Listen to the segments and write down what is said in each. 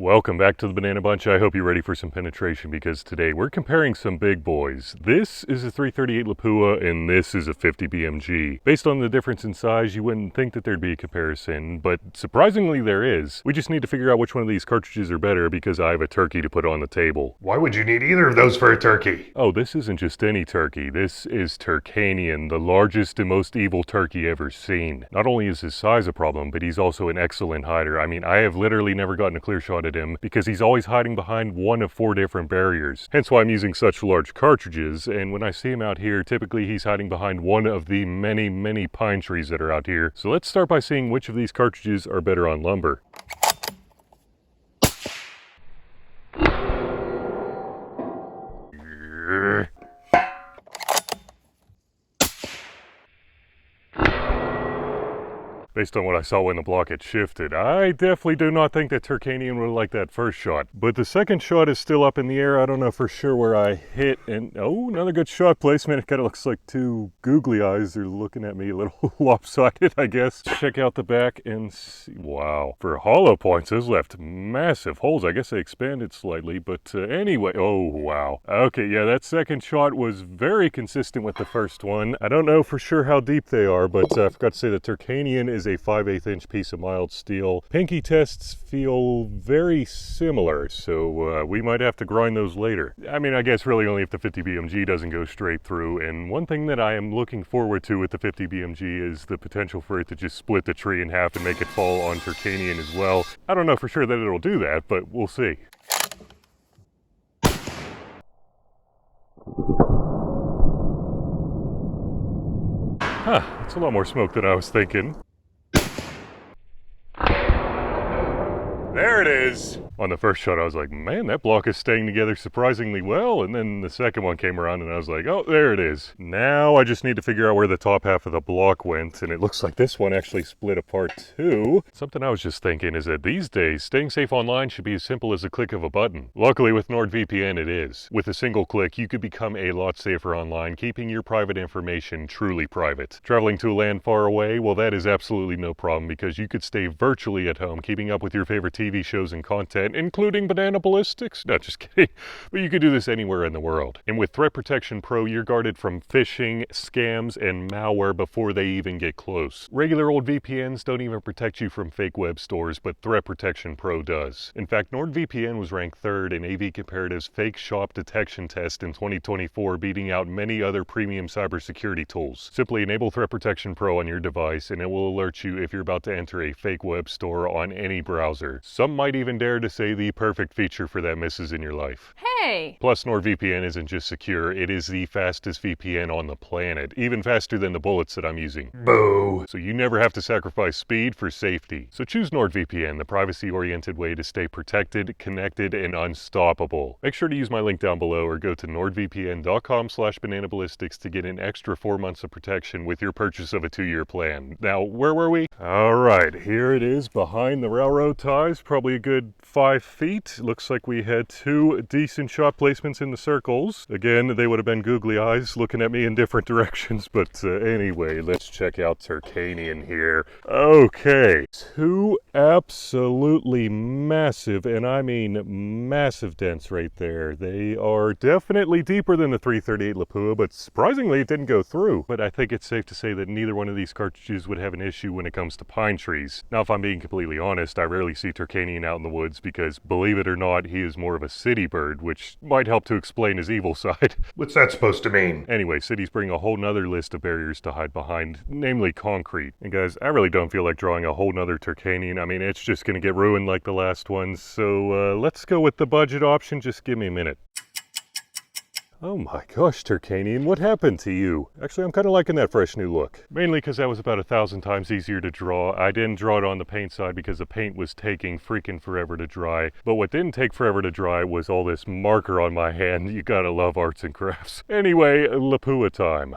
Welcome back to the Banana Bunch. I hope you're ready for some penetration because today we're comparing some big boys. This is a 338 Lapua and this is a 50 BMG. Based on the difference in size, you wouldn't think that there'd be a comparison, but surprisingly there is. We just need to figure out which one of these cartridges are better because I have a turkey to put on the table. Why would you need either of those for a turkey? Oh, this isn't just any turkey. This is Turkanian, the largest and most evil turkey ever seen. Not only is his size a problem, but he's also an excellent hider. I mean, I have literally never gotten a clear shot at him because he's always hiding behind one of 4 different barriers. Hence why I'm using such large cartridges, and when I see him out here, typically he's hiding behind one of the many pine trees that are out here. So let's start by seeing which of these cartridges are better on lumber. Based on what I saw when the block had shifted, I definitely do not think that Turkanian would like that first shot. But the second shot is still up in the air. I don't know for sure where I hit. And oh, another good shot placement. It kind of looks like 2 googly eyes are looking at me a little lopsided, I guess. Check out the back and see. Wow. For hollow points, those left massive holes. I guess they expanded slightly, but anyway. Oh, wow. Okay, yeah, that second shot was very consistent with the first one. I don't know for sure how deep they are, but I forgot to say the Turkanian is a 5/8 inch piece of mild steel. Pinky tests feel very similar, so we might have to grind those later. I mean, I guess really only if the 50 BMG doesn't go straight through, and one thing that I am looking forward to with the 50 BMG is the potential for it to just split the tree in half and make it fall on Turkanian as well. I don't know for sure that it'll do that, but we'll see. Huh, that's a lot more smoke than I was thinking. There it is! On the first shot I was like, man, that block is staying together surprisingly well, and then the second one came around and I was like, oh, there it is. Now I just need to figure out where the top half of the block went, and it looks like this one actually split apart too. Something I was just thinking is that these days, staying safe online should be as simple as a click of a button. Luckily with NordVPN it is. With a single click, you could become a lot safer online, keeping your private information truly private. Traveling to a land far away, well that is absolutely no problem because you could stay virtually at home, keeping up with your favorite TV shows and content, including Banana Ballistics. No, just kidding. But you could do this anywhere in the world. And with Threat Protection Pro, you're guarded from phishing, scams, and malware before they even get close. Regular old VPNs don't even protect you from fake web stores, but Threat Protection Pro does. In fact, NordVPN was ranked 3rd in AV Comparative's Fake Shop Detection Test in 2024, beating out many other premium cybersecurity tools. Simply enable Threat Protection Pro on your device, and it will alert you if you're about to enter a fake web store on any browser. Some might even dare to say the perfect feature for that misses in your life. Hey! Plus, NordVPN isn't just secure, it is the fastest VPN on the planet, even faster than the bullets that I'm using. Boo! So you never have to sacrifice speed for safety. So choose NordVPN, the privacy-oriented way to stay protected, connected, and unstoppable. Make sure to use my link down below or go to nordvpn.com/bananaballistics to get an extra 4 months of protection with your purchase of a 2-year plan. Now, where were we? Alright, here it is behind the railroad ties, probably a good 5 feet. Looks like we had 2 decent shot placements in the circles. Again, they would have been googly eyes looking at me in different directions, but anyway, let's check out Turkanian here. Okay, 2 absolutely massive, and I mean massive dents right there. They are definitely deeper than the 338 Lapua, but surprisingly it didn't go through. But I think it's safe to say that neither one of these cartridges would have an issue when it comes to pine trees. Now, if I'm being completely honest, I rarely see Turkanian out in the woods because, believe it or not, he is more of a city bird, which might help to explain his evil side. What's that supposed to mean? Anyway, cities bring a whole nother list of barriers to hide behind, namely concrete. And guys, I really don't feel like drawing a whole nother Turkanian. I mean, it's just gonna get ruined like the last one, so let's go with the budget option. Just give me a minute. Oh my gosh, Turkanian, what happened to you? Actually, I'm kind of liking that fresh new look. Mainly because that was about 1,000 times easier to draw. I didn't draw it on the paint side because the paint was taking freaking forever to dry. But what didn't take forever to dry was all this marker on my hand. You gotta love arts and crafts. Anyway, Lapua time.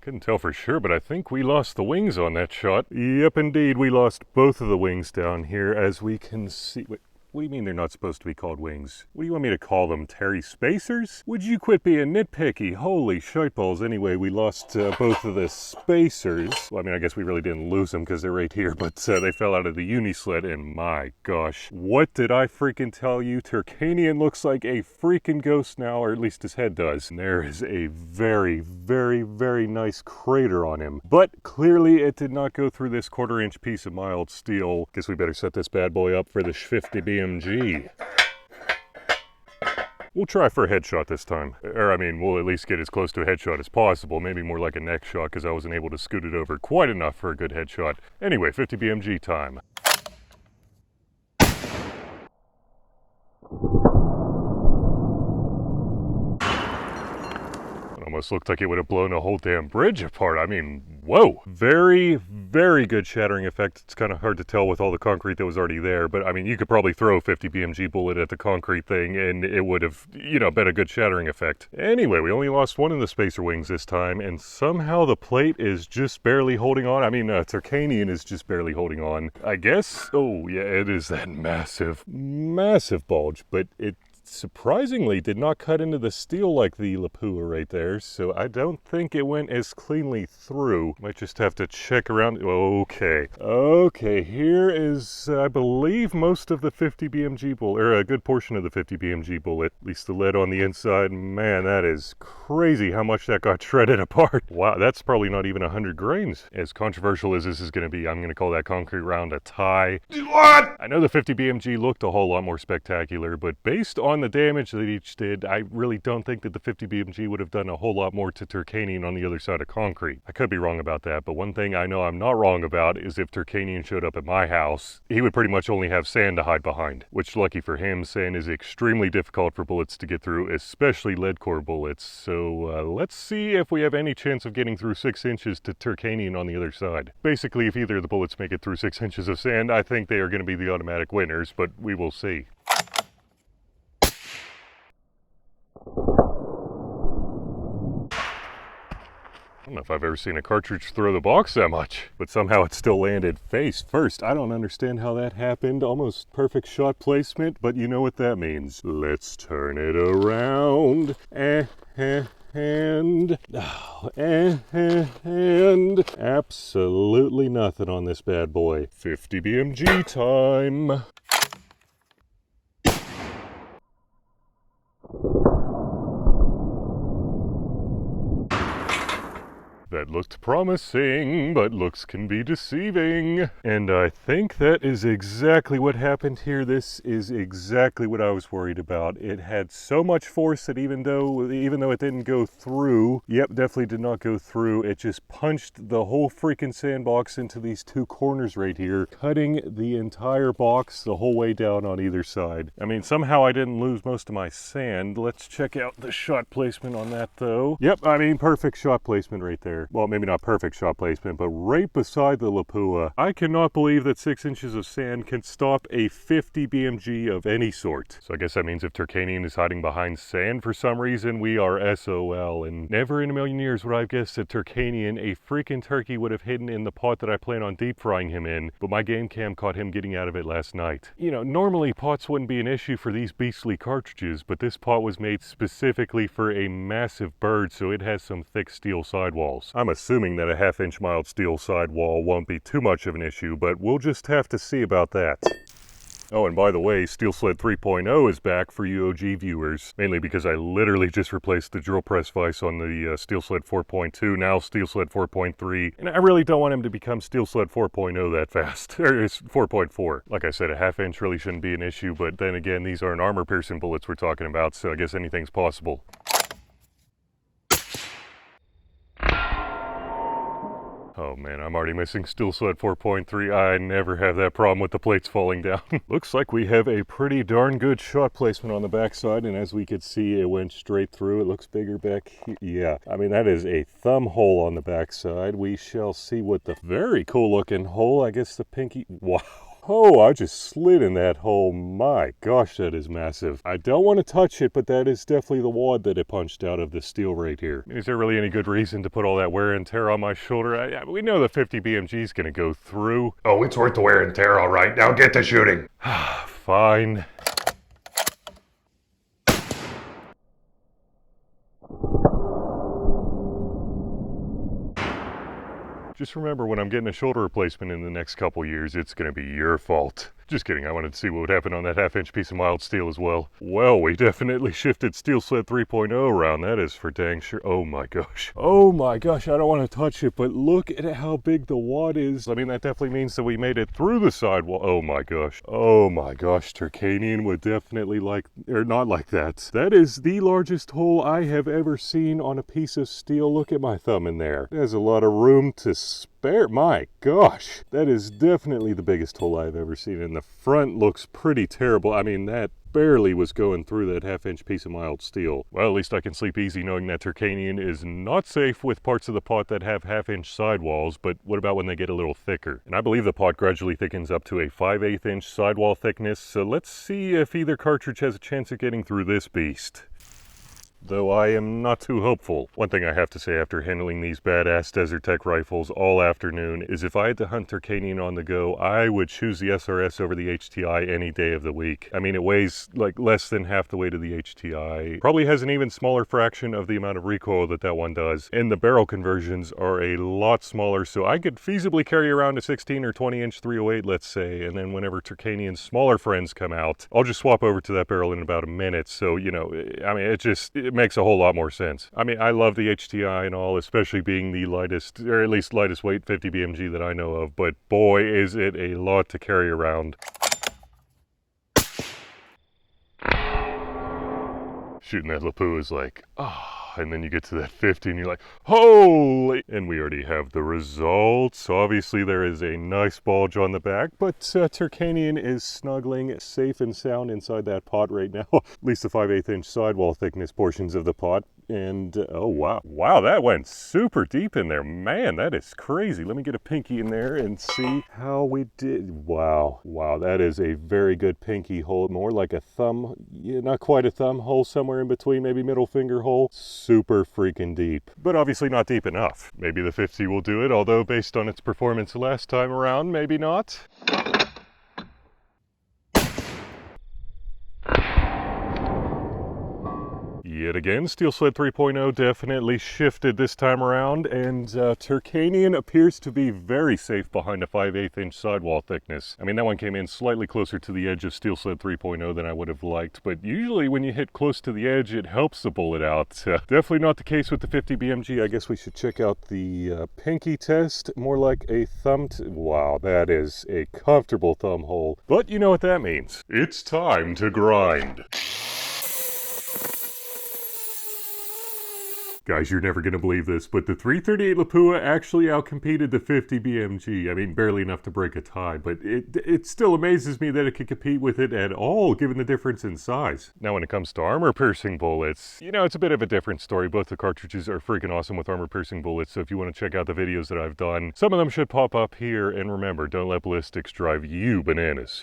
Couldn't tell for sure, but I think we lost the wings on that shot. Yep, indeed, we lost both of the wings down here, as we can see. Wait, What do you mean they're not supposed to be called wings? What do you want me to call them, Terry Spacers? Would you quit being nitpicky? Holy shiteballs. Anyway, we lost both of the spacers. Well, I mean, I guess we really didn't lose them because they're right here, but they fell out of the uni sled, and my gosh. What did I freaking tell you? Turkanian looks like a freaking ghost now, or at least his head does. And there is a very, very, very nice crater on him. But clearly it did not go through this 1/4 inch piece of mild steel. Guess we better set this bad boy up for the 50 BMG. We'll try for a headshot this time. Or, I mean, we'll at least get as close to a headshot as possible. Maybe more like a neck shot, because I wasn't able to scoot it over quite enough for a good headshot. Anyway, 50 BMG time. Almost looked like it would have blown a whole damn bridge apart. I mean, whoa. Very, very good shattering effect. It's kind of hard to tell with all the concrete that was already there, but I mean, you could probably throw a 50 BMG bullet at the concrete thing and it would have, you know, been a good shattering effect. Anyway, we only lost one of the spacer wings this time, and somehow the plate is just barely holding on. I mean, Turkanian is just barely holding on, I guess. Oh, yeah, it is that massive, massive bulge, but it surprisingly did not cut into the steel like the Lapua right there, so I don't think it went as cleanly through. Might just have to check around. Okay, here is, I believe, most of the 50 BMG bullet, or a good portion of the 50 BMG bullet, at least the lead on the inside. Man, that is crazy how much that got shredded apart. Wow, that's probably not even 100 grains. As controversial as this is going to be, I'm going to call that concrete round a tie. What? I know the 50 BMG looked a whole lot more spectacular, but based on the damage that each did, I really don't think that the 50 BMG would have done a whole lot more to Turkanian on the other side of concrete. I could be wrong about that, but one thing I know I'm not wrong about is if Turkanian showed up at my house, he would pretty much only have sand to hide behind, which, lucky for him, sand is extremely difficult for bullets to get through, especially lead core bullets. So let's see if we have any chance of getting through 6 inches to Turkanian on the other side. Basically, if either of the bullets make it through 6 inches of sand, I think they are going to be the automatic winners, but we will see. I don't know if I've ever seen a cartridge throw the box that much, but somehow it still landed face first. I don't understand how that happened. Almost perfect shot placement, but you know what that means. Let's turn it around. And absolutely nothing on this bad boy. 50 BMG time. That looked promising, but looks can be deceiving. And I think that is exactly what happened here. This is exactly what I was worried about. It had so much force that even though it didn't go through, definitely did not go through, it just punched the whole freaking sandbox into these 2 corners right here, cutting the entire box the whole way down on either side. I mean, somehow I didn't lose most of my sand. Let's check out the shot placement on that though. I mean, perfect shot placement right there. Well, maybe not perfect shot placement, but right beside the Lapua. I cannot believe that 6 inches of sand can stop a 50 BMG of any sort. So I guess that means if Turkanian is hiding behind sand for some reason, we are SOL. And never in a million years would I have guessed that Turkanian, a freaking turkey, would have hidden in the pot that I plan on deep frying him in, but my game cam caught him getting out of it last night. You know, normally pots wouldn't be an issue for these beastly cartridges, but this pot was made specifically for a massive bird, so it has some thick steel sidewalls. I'm assuming that a 1/2 inch mild steel sidewall won't be too much of an issue, but we'll just have to see about that. Oh, and by the way, Steel Sled 3.0 is back for UOG viewers, mainly because I literally just replaced the drill press vise on the Steel Sled 4.2, now Steel Sled 4.3, and I really don't want him to become Steel Sled 4.0 that fast, or it's 4.4. Like I said, a 1/2 inch really shouldn't be an issue, but then again, these aren't armor-piercing bullets we're talking about, so I guess anything's possible. Oh man, I'm already missing Steel Sled 4.3. I never have that problem with the plates falling down. Looks like we have a pretty darn good shot placement on the backside, and as we could see, it went straight through. It looks bigger back here. Yeah, I mean, that is a thumb hole on the backside. We shall see what the very cool looking hole, I guess the pinky, wow. Oh, I just slid in that hole. My gosh, that is massive. I don't want to touch it, but that is definitely the wad that it punched out of the steel right here. Is there really any good reason to put all that wear and tear on my shoulder? We know the 50 BMG is going to go through. Oh, it's worth the wear and tear, all right. Now get to shooting. fine. Just remember, when I'm getting a shoulder replacement in the next couple years, it's going to be your fault. Just kidding, I wanted to see what would happen on that half-inch piece of mild steel as well. Well, we definitely shifted Steel Sled 3.0 around, that is for dang sure. Oh my gosh. Oh my gosh, I don't want to touch it, but look at how big the wad is. I mean, that definitely means that we made it through the sidewall. Oh my gosh. Oh my gosh, Turkanian would definitely like, or not like that. That is the largest hole I have ever seen on a piece of steel. Look at my thumb in there. There's a lot of room to spare. My gosh, that is definitely the biggest hole I've ever seen. And the front looks pretty terrible. I mean, that barely was going through that half-inch piece of mild steel. Well, at least I can sleep easy knowing that Turkanian is not safe with parts of the pot that have half-inch sidewalls, but what about when they get a little thicker? And I believe the pot gradually thickens up to a 5/8 inch sidewall thickness, so let's see if either cartridge has a chance of getting through this beast. Though I am not too hopeful. One thing I have to say after handling these badass Desert Tech rifles all afternoon is if I had to hunt Turkanian on the go, I would choose the SRS over the HTI any day of the week. I mean, it weighs like less than half the weight of the HTI. Probably has an even smaller fraction of the amount of recoil that that one does. And the barrel conversions are a lot smaller, so I could feasibly carry around a 16 or 20 inch 308, let's say, and then whenever Turkanian's smaller friends come out, I'll just swap over to that barrel in about a minute. So, you know, I mean, it makes a whole lot more sense. I mean, I love the HTI and all, especially being the lightest, or at least lightest weight 50 BMG that I know of, but boy, is it a lot to carry around. Shooting that Lapua is like, and then you get to that 50 and you're like, holy! And we already have the results. Obviously there is a nice bulge on the back, but Turkanian is snuggling safe and sound inside that pot right now. At least the 5/8 inch sidewall thickness portions of the pot. And oh wow. Wow, that went super deep in there. Man, that is crazy. Let me get a pinky in there and see how we did. Wow. Wow, that is a very good pinky hole. More like a thumb, yeah, not quite a thumb hole, somewhere in between, maybe middle finger hole. Super freaking deep, but obviously not deep enough. Maybe the 50 will do it, although based on its performance last time around, maybe not. Yet again, Steel Sled 3.0 definitely shifted this time around, and Turkanian appears to be very safe behind a 5/8 inch sidewall thickness. I mean, that one came in slightly closer to the edge of Steel Sled 3.0 than I would have liked, but usually when you hit close to the edge, it helps the bullet out. Definitely not the case with the 50 BMG. I guess we should check out the pinky test. More like a thumb. Wow, that is a comfortable thumb hole. But you know what that means. It's time to grind. Guys, you're never going to believe this, but the 338 Lapua actually outcompeted the 50 BMG. I mean, barely enough to break a tie, but it still amazes me that it could compete with it at all, given the difference in size. Now, when it comes to armor-piercing bullets, you know, it's a bit of a different story. Both the cartridges are freaking awesome with armor-piercing bullets, so if you want to check out the videos that I've done, some of them should pop up here, and remember, don't let ballistics drive you bananas.